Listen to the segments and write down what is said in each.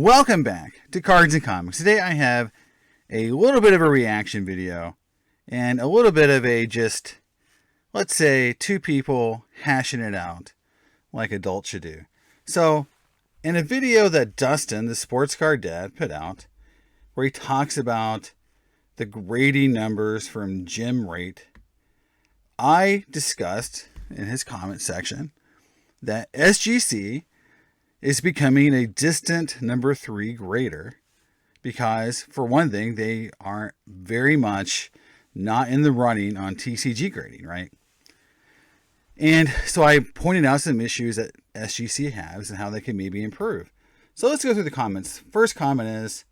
Welcome back to Cards and Comics. Today I have a little bit of a reaction video and a little bit of a just, let's say, two people hashing it out like adults should do. So, in a video that Dustin, the sports card dad, put out, where he talks about the grading numbers from Jim Rate, I discussed in his comment section that SGC is becoming a distant number 3 grader because, for one thing, they are very much not in the running on TCG grading, right? And so I pointed out some issues that SGC has and how they can maybe improve. So let's go through the comments. First comment is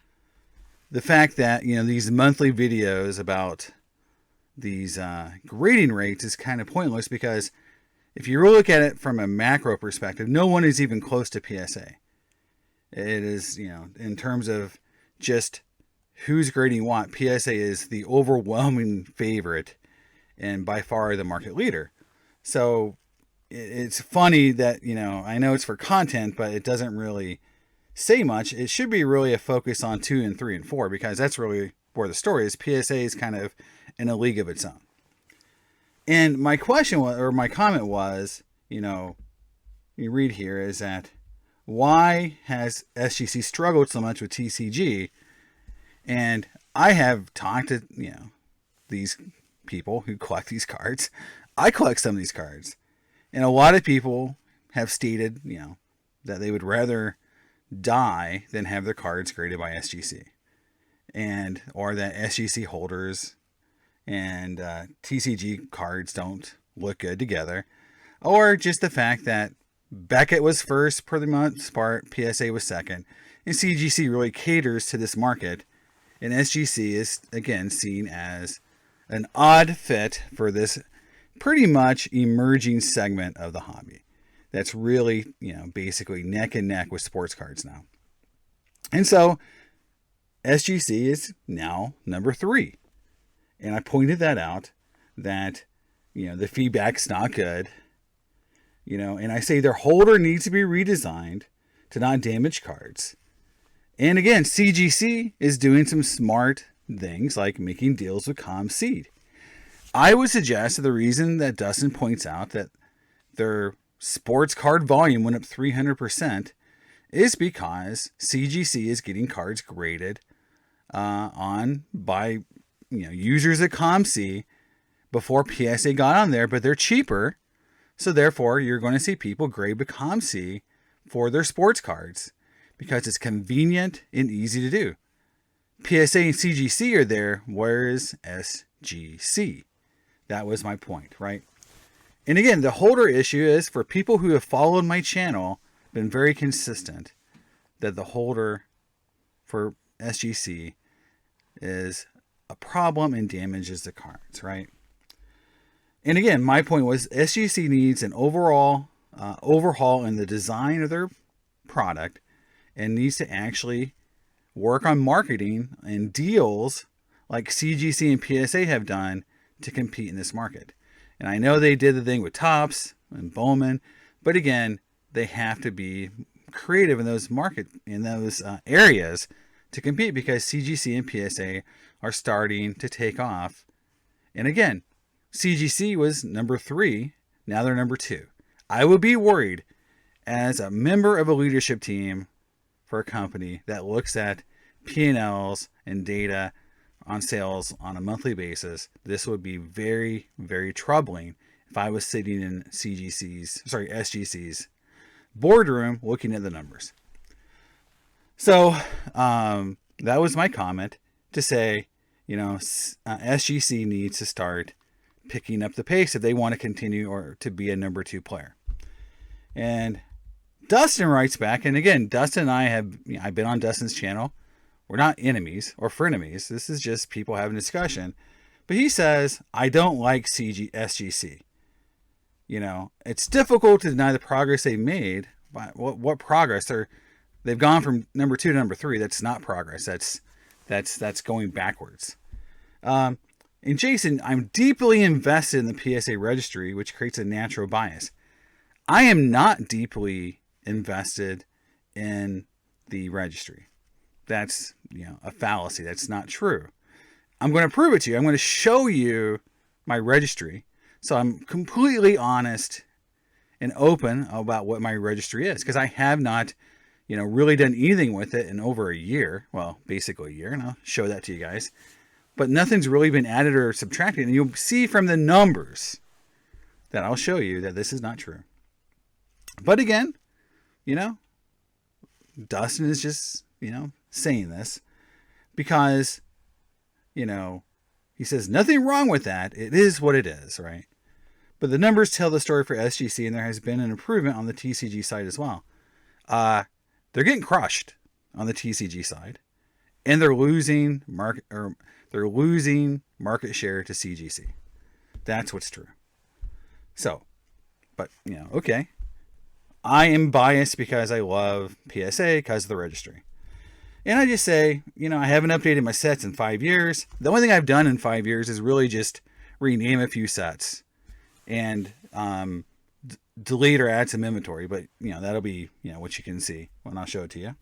the fact that, these monthly videos about these grading rates is kind of pointless because if you look at it from a macro perspective, no one is even close to PSA. It is, in terms of just who's grading what, PSA is the overwhelming favorite and by far the market leader. So it's funny that, I know it's for content, but it doesn't really say much. It should be really a focus on 2 and 3 and 4 because that's really where the story is. PSA is kind of in a league of its own. And my question was, or my comment was, you read here is that why has SGC struggled so much with TCG? And I have talked to, these people who collect these cards. I collect some of these cards. And a lot of people have stated, that they would rather die than have their cards graded by SGC. Or that SGC holders and TCG cards don't look good together, or just the fact that Beckett was first per the most part, PSA was second, and CGC really caters to this market, and SGC is again seen as an odd fit for this pretty much emerging segment of the hobby that's really, basically neck and neck with sports cards now. And so SGC is now number 3. And I pointed that out, that, the feedback's not good, and I say their holder needs to be redesigned to not damage cards. And again, CGC is doing some smart things like making deals with ComSeed. I would suggest that the reason that Dustin points out that their sports card volume went up 300% is because CGC is getting cards graded by users at ComC before PSA got on there, but they're cheaper. So therefore, you're going to see people grade with ComC for their sports cards because it's convenient and easy to do. PSA and CGC are there. Where is SGC? That was my point, right? And again, the holder issue is for people who have followed my channel, been very consistent that the holder for SGC is a problem and damages the cards, right? And again, my point was SGC needs an overall overhaul in the design of their product and needs to actually work on marketing and deals like CGC and PSA have done to compete in this market. And I know they did the thing with Topps and Bowman, but again, they have to be creative in those areas to compete because CGC and PSA are starting to take off. And again, CGC was number 3. Now they're number 2. I would be worried as a member of a leadership team for a company that looks at P&Ls and data on sales on a monthly basis. This would be very, very troubling if I was sitting in SGC's boardroom looking at the numbers. So that was my comment to say, SGC needs to start picking up the pace if they want to continue or to be a number 2 player. And Dustin writes back, and again, Dustin and I've been on Dustin's channel. We're not enemies or frenemies. This is just people having a discussion. But he says, I don't like SGC. It's difficult to deny the progress they've made. But what progress? They've gone from number 2 to number 3. That's not progress. That's going backwards. And Jason, I'm deeply invested in the PSA Registry, which creates a natural bias. I am not deeply invested in the registry. That's, a fallacy. That's not true. I'm going to prove it to you. I'm going to show you my registry. So I'm completely honest and open about what my registry is, because I have not, really done anything with it in over a year. Well, basically a year, and I'll show that to you guys. But nothing's really been added or subtracted. And you'll see from the numbers that I'll show you that this is not true. But again, Dustin is just, saying this because, he says nothing wrong with that. It is what it is, right? But the numbers tell the story for SGC, and there has been an improvement on the TCG side as well. They're getting crushed on the TCG side, and they're losing market share to CGC. That's what's true. So, but okay. I am biased because I love PSA because of the registry. And I just say, I haven't updated my sets in 5 years. The only thing I've done in 5 years is really just rename a few sets and delete or add some inventory. But, that'll be, what you can see when I'll show it to you.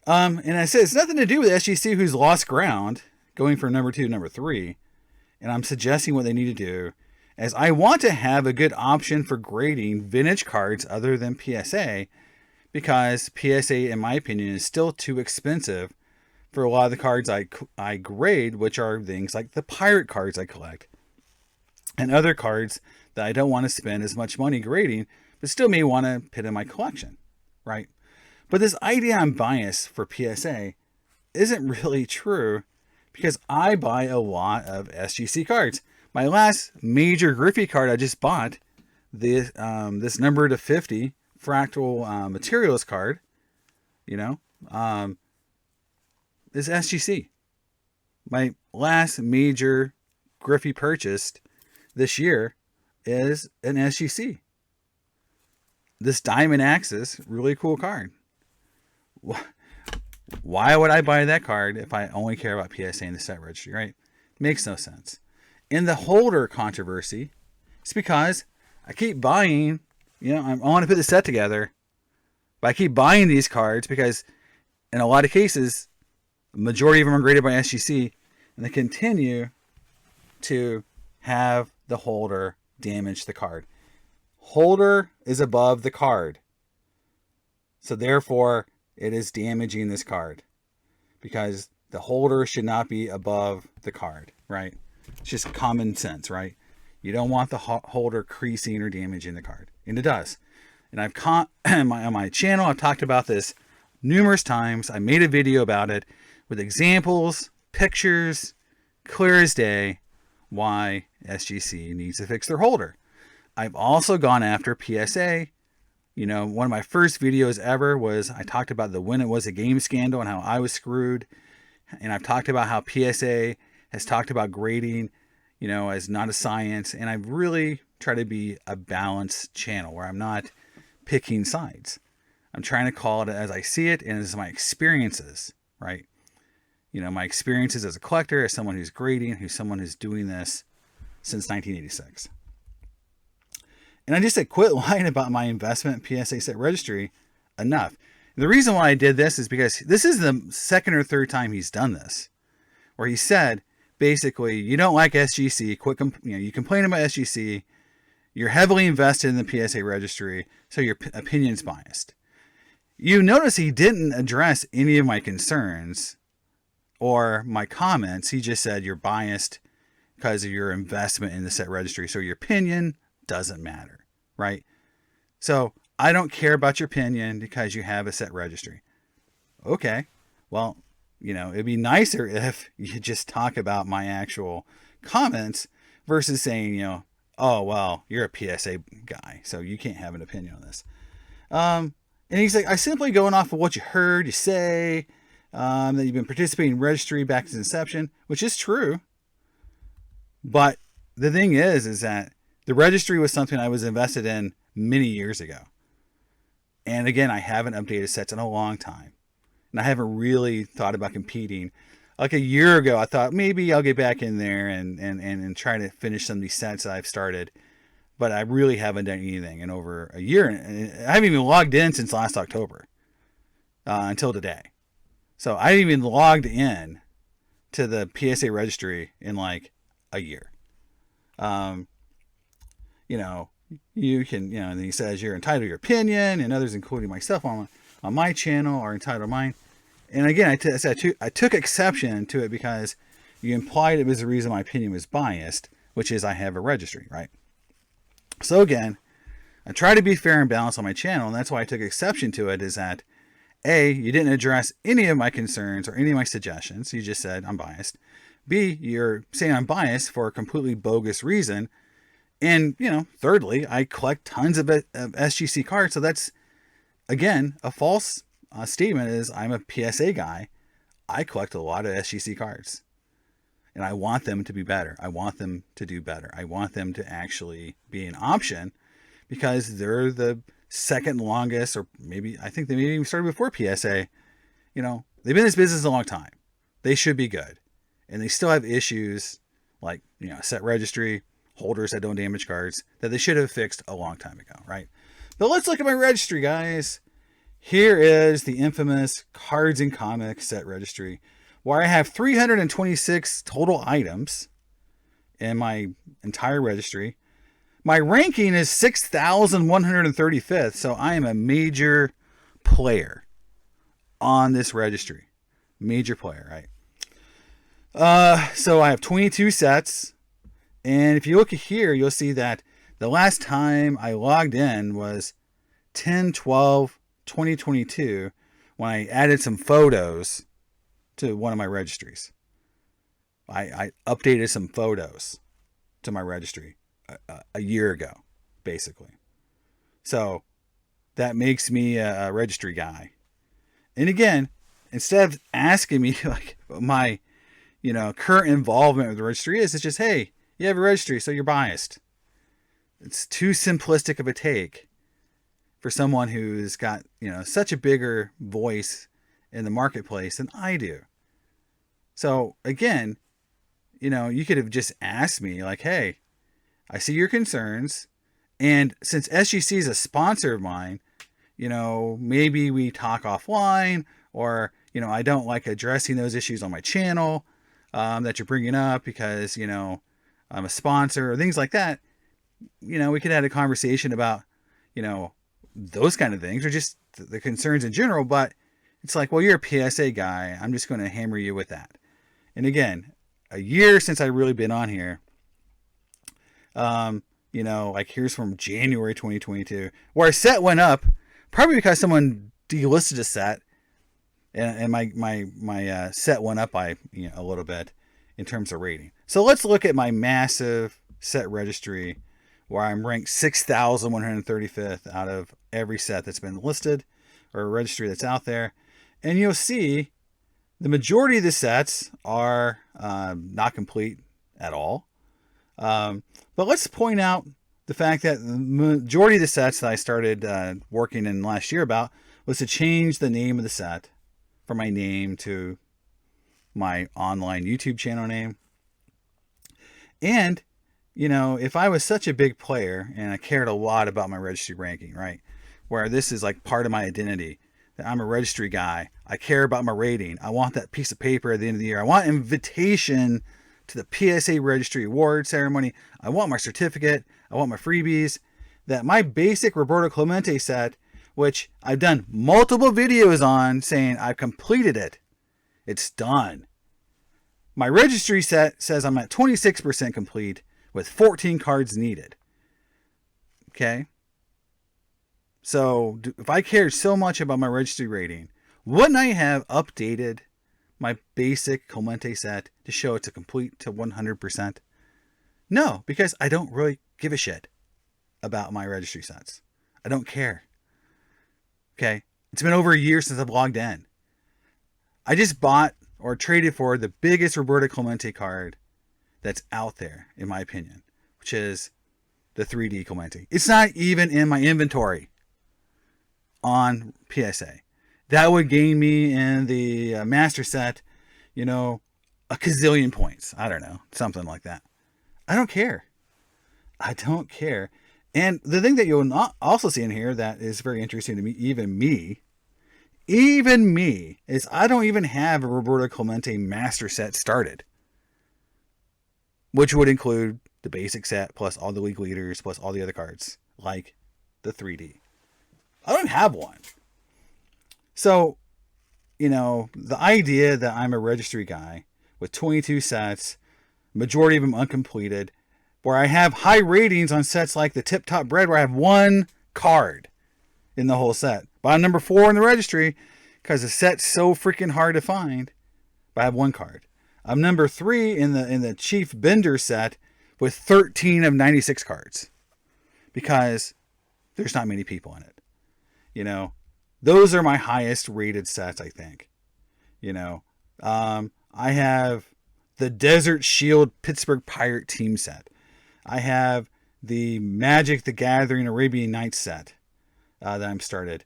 And I said, it's nothing to do with SGC, who's lost ground going from number 2 to number 3. And I'm suggesting what they need to do, as I want to have a good option for grading vintage cards other than PSA, because PSA, in my opinion, is still too expensive for a lot of the cards I grade, which are things like the pirate cards I collect and other cards that I don't want to spend as much money grading, but still may want to put in my collection, right? But this idea I'm biased for PSA isn't really true, because I buy a lot of SGC cards. My last major Griffey card I just bought, this number to 50 fractal materials card, is SGC. My last major Griffey purchased this year is an SGC. This Diamond Axis, really cool card. Why would I buy that card if I only care about PSA and the set registry, right? Makes no sense. In the holder controversy, it's because I keep buying, I want to put the set together, but I keep buying these cards because in a lot of cases, the majority of them are graded by SGC, and they continue to have the holder damage the card. Holder is above the card. So therefore, it is damaging this card, because the holder should not be above the card, right? It's just common sense, right? You don't want the holder creasing or damaging the card. And it does. And I've on my channel, I've talked about this numerous times. I made a video about it with examples, pictures, clear as day, why SGC needs to fix their holder. I've also gone after PSA. One of my first videos ever was I talked about the When It Was a Game scandal and how I was screwed. And I've talked about how PSA has talked about grading, as not a science. And I've really tried to be a balanced channel where I'm not picking sides. I'm trying to call it as I see it and as my experiences, right? My experiences as a collector, as someone who's grading, who's someone who's doing this since 1986. And I just said, quit lying about my investment in PSA set registry. Enough. And the reason why I did this is because this is the second or third time he's done this, where he said, basically, you don't like SGC, you complain about SGC, you're heavily invested in the PSA registry, so your opinion's biased. You notice he didn't address any of my concerns or my comments. He just said you're biased because of your investment in the set registry, so your opinion doesn't matter, right? So I don't care about your opinion because you have a set registry. Okay, well, it'd be nicer if you just talk about my actual comments versus saying, oh, well, you're a PSA guy, so you can't have an opinion on this. And he's like, I simply going off of what you heard you say, that you've been participating in registry back to inception, which is true. But the thing is that the registry was something I was invested in many years ago. And again, I haven't updated sets in a long time. And I haven't really thought about competing. Like a year ago, I thought maybe I'll get back in there and try to finish some of these sets that I've started. But I really haven't done anything in over a year. And I haven't even logged in since last October. until today. So I didn't even logged in to the PSA registry in like a year. You know, you can, and he says you're entitled to your opinion, and others, including myself on my channel, are entitled to mine. And again, I took exception to it because you implied it was the reason my opinion was biased, which is I have a registry, right? So again, I try to be fair and balanced on my channel, and that's why I took exception to it, is that A, you didn't address any of my concerns or any of my suggestions. You just said I'm biased. B, you're saying I'm biased for a completely bogus reason. And, thirdly, I collect tons of SGC cards. So that's, again, a false statement. Is I'm a PSA guy. I collect a lot of SGC cards. And I want them to be better. I want them to do better. I want them to actually be an option because they're the second longest, or maybe, I think they maybe even started before PSA. They've been in this business a long time. They should be good. And they still have issues like, set registry, holders that don't damage cards, that they should have fixed a long time ago, right? But let's look at my registry, guys. Here is the infamous Cards and Comics set registry, where I have 326 total items in my entire registry. My ranking is 6,135th, so I am a major player on this registry. Major player, right? So I have 22 sets. And if you look here, you'll see that the last time I logged in was 10/12/2022 when I added some photos to one of my registries. I updated some photos to my registry a year ago, basically. So that makes me a registry guy. And again, instead of asking me like my, current involvement with the registry is, it's just, hey, you have a registry, so you're biased. It's too simplistic of a take for someone who's got, such a bigger voice in the marketplace than I do. So again, you could have just asked me like, hey, I see your concerns. And since SGC is a sponsor of mine, maybe we talk offline, or, I don't like addressing those issues on my channel that you're bringing up because, I'm a sponsor, or things like that. We could have a conversation about, those kind of things, or just the concerns in general. But it's like, well, you're a PSA guy. I'm just going to hammer you with that. And again, a year since I really been on here. Like here's from January 2022, where a set went up, probably because someone delisted a set, and my set went up by a little bit in terms of rating. So let's look at my massive set registry, where I'm ranked 6,135th out of every set that's been listed, or a registry that's out there. And you'll see the majority of the sets are not complete at all. But let's point out the fact that the majority of the sets that I started working in last year about was to change the name of the set from my name to my online YouTube channel name. And, if I was such a big player and I cared a lot about my registry ranking, right, where this is like part of my identity, that I'm a registry guy, I care about my rating, I want that piece of paper at the end of the year, I want invitation to the PSA registry award ceremony, I want my certificate, I want my freebies, that my basic Roberto Clemente set, which I've done multiple videos on saying I've completed it, it's done. My registry set says I'm at 26% complete with 14 cards needed. Okay? So if I cared so much about my registry rating, wouldn't I have updated my basic Clemente set to show it's a complete to 100%? No, because I don't really give a shit about my registry sets. I don't care. Okay? It's been over a year since I've logged in. I just bought or traded for the biggest Roberto Clemente card that's out there, in my opinion, which is the 3D Clemente. It's not even in my inventory on PSA. That would gain me in the master set, a gazillion points. I don't know, something like that. I don't care. I don't care. And the thing that you'll not also see in here that is very interesting to me, even me, even me, is I don't even have a Roberto Clemente master set started, which would include the basic set plus all the league leaders plus all the other cards, like the 3D. I don't have one. So, the idea that I'm a registry guy with 22 sets, majority of them uncompleted, where I have high ratings on sets like the Tip Top Bread, where I have one card in the whole set. But I'm number 4 in the registry because the set's so freaking hard to find, but I have one card. I'm number 3 in the Chief Bender set with 13 of 96 cards because there's not many people in it. Those are my highest rated sets, I think. I have the Desert Shield Pittsburgh Pirate team set. I have the Magic the Gathering Arabian Nights set that I'm started.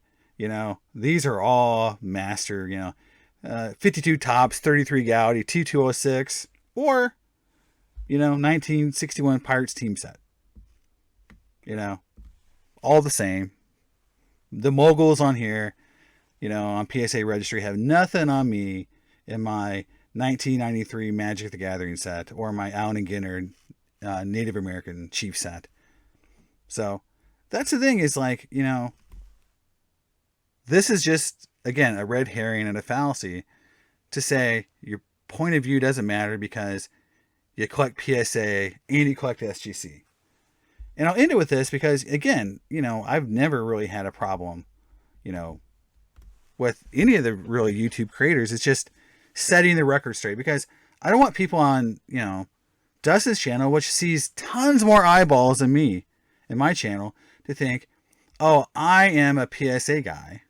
These are all master, 52 tops, 33 Gaudy, T206, or, 1961 Pirates team set. All the same. The moguls on here, on PSA Registry have nothing on me in my 1993 Magic the Gathering set or my Allen and Ginner Native American Chief set. So that's the thing is like, this is just, again, a red herring and a fallacy to say your point of view doesn't matter because you collect PSA and you collect SGC. And I'll end it with this because, again, I've never really had a problem, with any of the really YouTube creators. It's just setting the record straight because I don't want people on, Dustin's channel, which sees tons more eyeballs than me in my channel, to think, oh, I am a PSA guy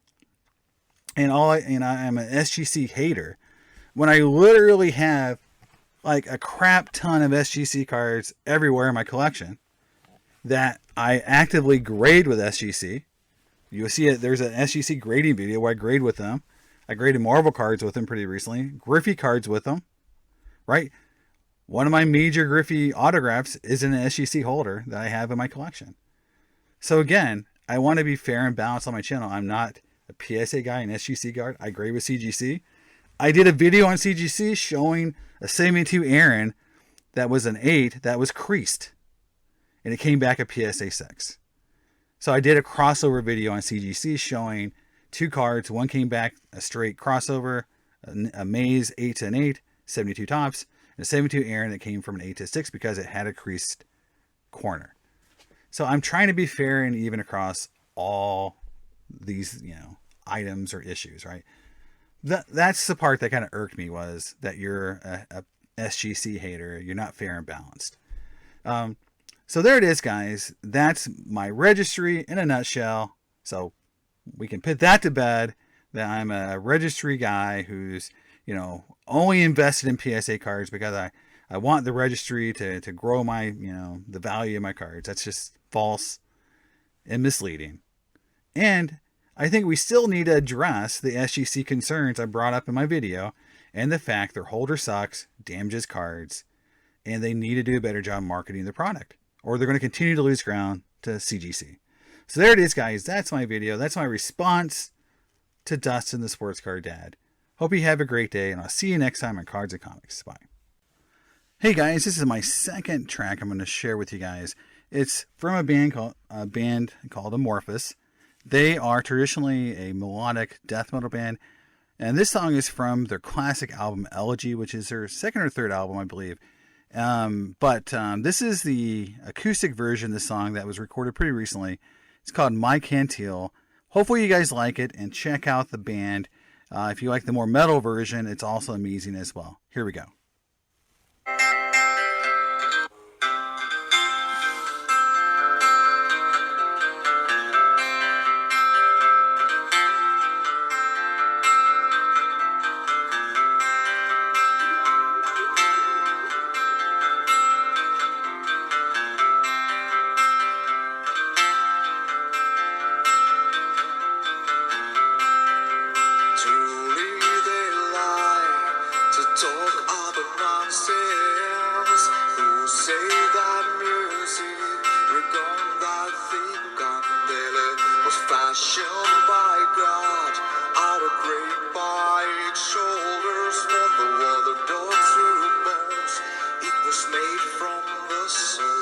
and I'm an SGC hater when I literally have like a crap ton of SGC cards everywhere in my collection that I actively grade with SGC. You'll see it. There's an SGC grading video where I grade with them. I graded Marvel cards with them pretty recently. Griffey cards with them, right? One of my major Griffey autographs is an SGC holder that I have in my collection. So again, I want to be fair and balanced on my channel. I'm not a PSA guy, an SGC guard. I grade with CGC. I did a video on CGC showing a 72 Aaron that was an 8 that was creased. And it came back a PSA 6. So I did a crossover video on CGC showing 2 cards. One came back a straight crossover, a Maze 8 to an 8, 72 tops, and a 72 Aaron that came from an 8 to 6 because it had a creased corner. So I'm trying to be fair and even across all these, items or issues, right? That's the part that kind of irked me, was that you're a SGC hater. You're not fair and balanced. So there it is, guys. That's my registry in a nutshell. So we can put that to bed, that I'm a registry guy who's, only invested in PSA cards because I want the registry to grow my, the value of my cards. That's just false and misleading. And I think we still need to address the SGC concerns I brought up in my video and the fact their holder sucks, damages cards, and they need to do a better job marketing their product, or they're going to continue to lose ground to CGC. So there it is, guys. That's my video. That's my response to Dustin, the Sports Card Dad. Hope you have a great day, and I'll see you next time on Cards and Comics. Bye. Hey, guys. This is my second track I'm going to share with you guys. It's from a band called Amorphous. They are traditionally a melodic death metal band, and this song is from their classic album Elegy, which is their second or third album, I believe. But this is the acoustic version of the song that was recorded pretty recently. It's called My Cantil. Hopefully you guys like it, and check out the band. If you like the more metal version, it's also amazing as well. Here we go. Truly they lie to talk about nonsense. closer.